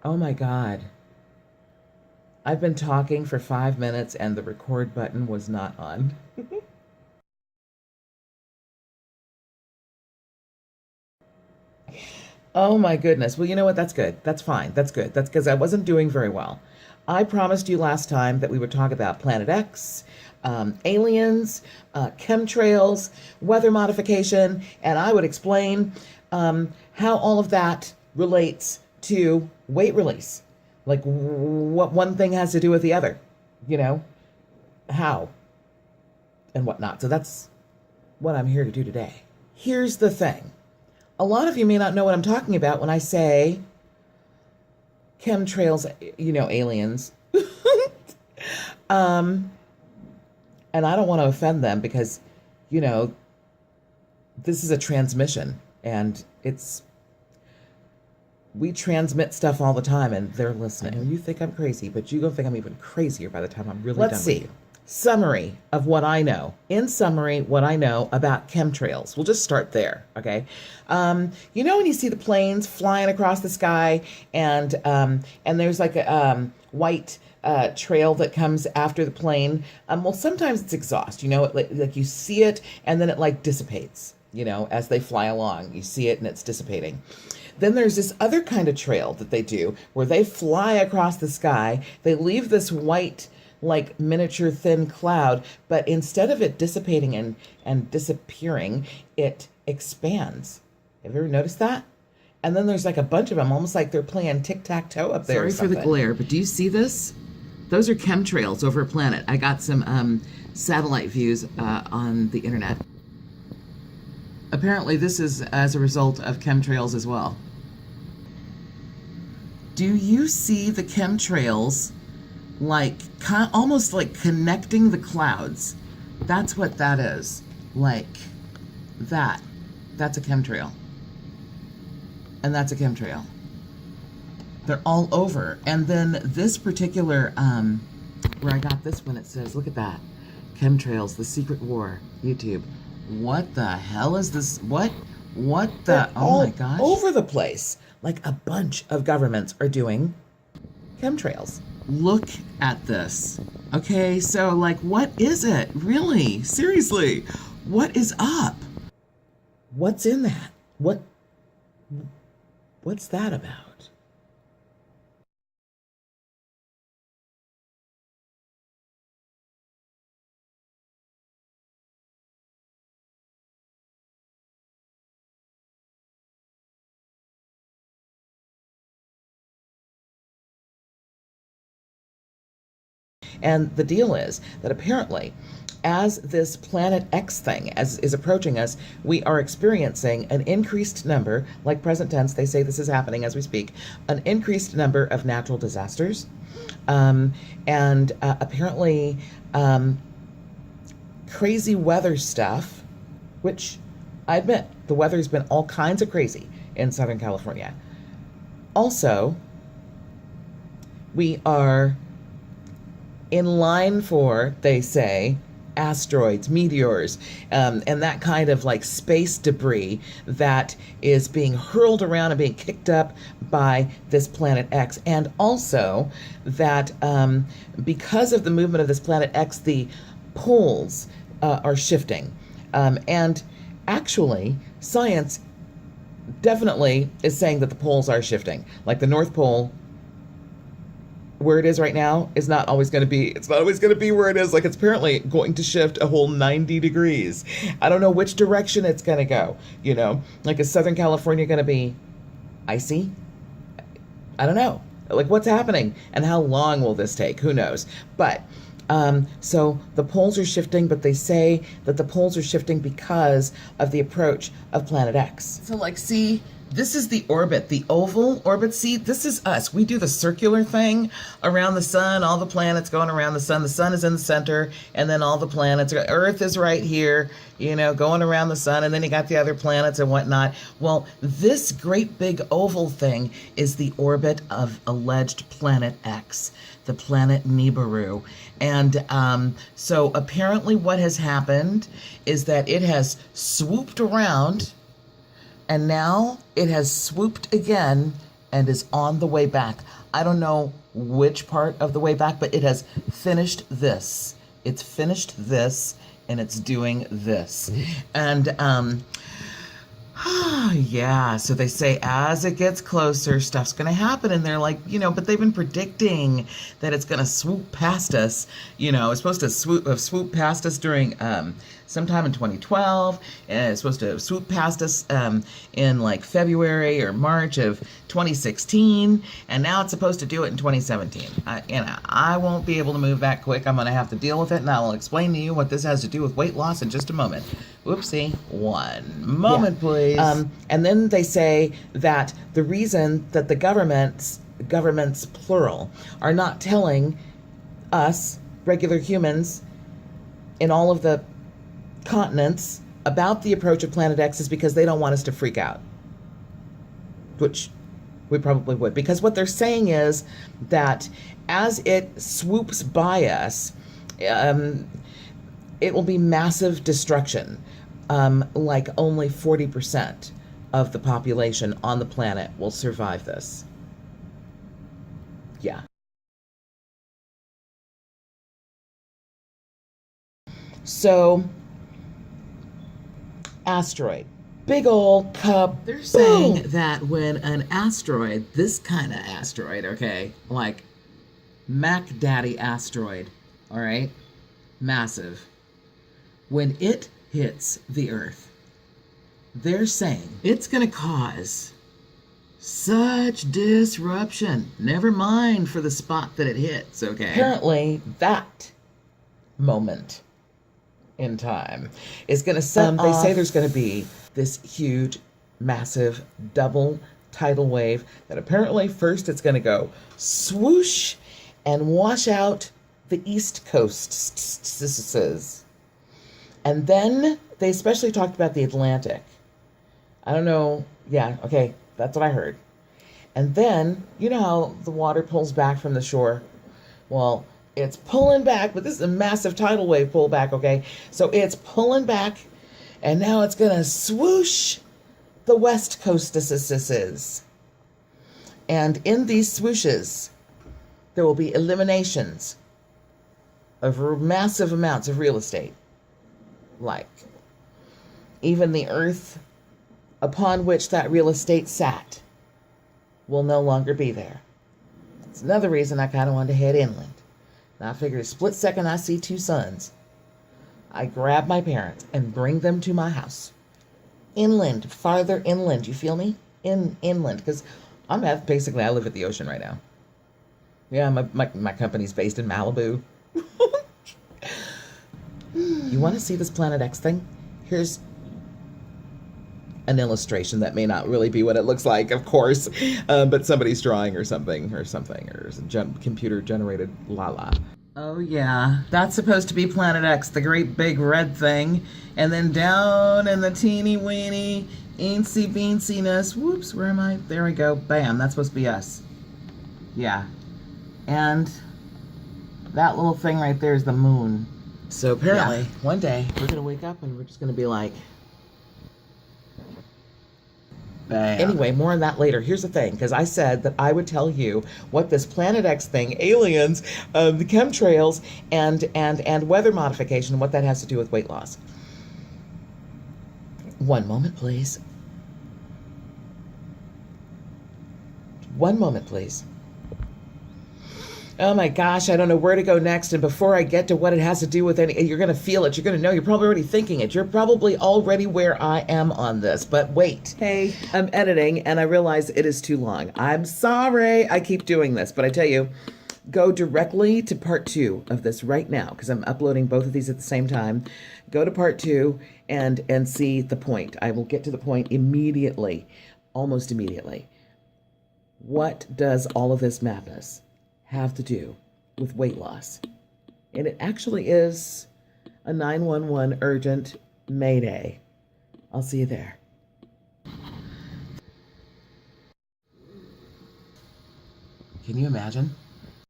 Oh my God. I've been talking for 5 minutes and the record button was not on. Oh my goodness. Well, you know what? That's good. That's fine. That's good. That's because I wasn't doing very well. I promised you last time that we would talk about Planet X, aliens, chemtrails, weather modification, and I would explain how all of that relates to weight release. Like what one thing has to do with the other, you know, how and whatnot. So that's what I'm here to do today. Here's the thing. A lot of you may not know what I'm talking about when I say chemtrails, aliens. um, and I don't want to offend them because, you know, this is a transmission and we transmit stuff all the time and they're listening. I know you think I'm crazy, but you're going to think I'm even crazier by the time I'm really done with you. Summary of what I know. In summary, what I know about chemtrails. We'll just start there, okay? When you see the planes flying across the sky and there's like a white trail that comes after the plane. Well, sometimes it's exhaust. Like you see it and then it like dissipates. As they fly along, you see it and it's dissipating. Then there's this other kind of trail that they do where they fly across the sky. They leave this white like miniature thin cloud, but instead of it dissipating and disappearing, it expands. Have you ever noticed that? And then there's like a bunch of them, almost like they're playing tic-tac-toe up there. Sorry for the glare, but do you see this? Those are chemtrails over a planet. I got some satellite views on the internet. Apparently this is as a result of chemtrails as well. Do you see the chemtrails like almost like connecting the clouds? That's what that is. Like that. That's a chemtrail. And that's a chemtrail. They're all over. And then this particular, where I got this one, it says, look at that. Chemtrails, the secret war, YouTube. What the hell is this? What the, oh my gosh. Over the place. Like a bunch of governments are doing chemtrails. Look at this. Okay, so like, what is it? Really? Seriously? What is up? What's in that? What's that about? And the deal is that apparently, as this Planet X thing is approaching us, we are experiencing an increased number, like present tense, they say this is happening as we speak, an increased number of natural disasters. Apparently, crazy weather stuff, which I admit, the weather's been all kinds of crazy in Southern California. Also, we are in line for, they say, asteroids, meteors, and that kind of like space debris that is being hurled around and being kicked up by this Planet X. And also that because of the movement of this Planet X, the poles are shifting. And actually, science definitely is saying that the poles are shifting. Like the North Pole, where it is right now, is not always going to be, it's not always going to be where it is. Like it's apparently going to shift a whole 90 degrees. I don't know which direction it's going to go, like is Southern California going to be icy? I don't know. Like what's happening and how long will this take? Who knows? But so the poles are shifting, but they say that the poles are shifting because of the approach of Planet X. So like, see, this is the orbit, the oval orbit. See, this is us. We do the circular thing around the sun, all the planets going around the sun. The sun is in the center, and then all the planets. Earth is right here, going around the sun, and then you got the other planets and whatnot. Well, this great big oval thing is the orbit of alleged Planet X, the planet Nibiru. And so apparently what has happened is that it has swooped around, and now it has swooped again and is on the way back. I don't know which part of the way back, but it has finished this. It's finished this, and it's doing this. And yeah, so they say as it gets closer, stuff's going to happen. And they're like, but they've been predicting that it's going to swoop past us. It's supposed to swoop past us during sometime in 2012. And it's supposed to swoop past us in like February or March of 2016. And now it's supposed to do it in 2017. I won't be able to move that quick. I'm going to have to deal with it. And I will explain to you what this has to do with weight loss in just a moment. Whoopsie. One moment, please. And then they say that the reason that the governments plural, are not telling us, regular humans, in all of the continents about the approach of Planet X is because they don't want us to freak out. Which we probably would. Because what they're saying is that as it swoops by us, it will be massive destruction. Like only 40% of the population on the planet will survive this. Yeah. So, asteroid. Big old cup. They're saying that when an asteroid, this kind of asteroid, okay, like Mac Daddy asteroid, all right, massive, when it hits the Earth, they're saying it's going to cause such disruption. Never mind for the spot that it hits, okay? Apparently, that moment in time is going to set off. They say there's going to be this huge, massive, double tidal wave that apparently first it's going to go swoosh and wash out the East Coast. And then they especially talked about the Atlantic. I don't know. Yeah, okay, that's what I heard. And then, you know how the water pulls back from the shore? Well, it's pulling back, but this is a massive tidal wave pullback, okay? So it's pulling back, and now it's going to swoosh the West Coast. And in these swooshes, there will be eliminations of massive amounts of real estate. Like, even the earth upon which that real estate sat will no longer be there. It's another reason I kind of wanted to head inland. And I figured a split second I see two suns, I grab my parents and bring them to my house. Inland, farther inland, you feel me? Inland, because I live at the ocean right now. Yeah, my company's based in Malibu. You want to see this Planet X thing? Here's an illustration that may not really be what it looks like, of course, but somebody's drawing or something, or computer generated la. Oh yeah, that's supposed to be Planet X, the great big red thing, and then down in the teeny weeny eensy beensiness, whoops, where am I? There we go, bam, that's supposed to be us. Yeah, and that little thing right there is the moon. So apparently, one day, we're going to wake up and we're just going to be like, bam. Anyway, more on that later. Here's the thing, because I said that I would tell you what this Planet X thing, aliens, the chemtrails, and weather modification, what that has to do with weight loss. One moment, please. One moment, please. Oh my gosh, I don't know where to go next. And before I get to what it has to do with you're going to feel it. You're going to know. You're probably already thinking it. You're probably already where I am on this. But wait. Hey, I'm editing and I realize it is too long. I'm sorry I keep doing this. But I tell you, go directly to part 2 of this right now because I'm uploading both of these at the same time. Go to part 2 and see the point. I will get to the point immediately, almost immediately. What does all of this madness have to do with weight loss? And it actually is a 911 urgent mayday. I'll see you there. Can you imagine?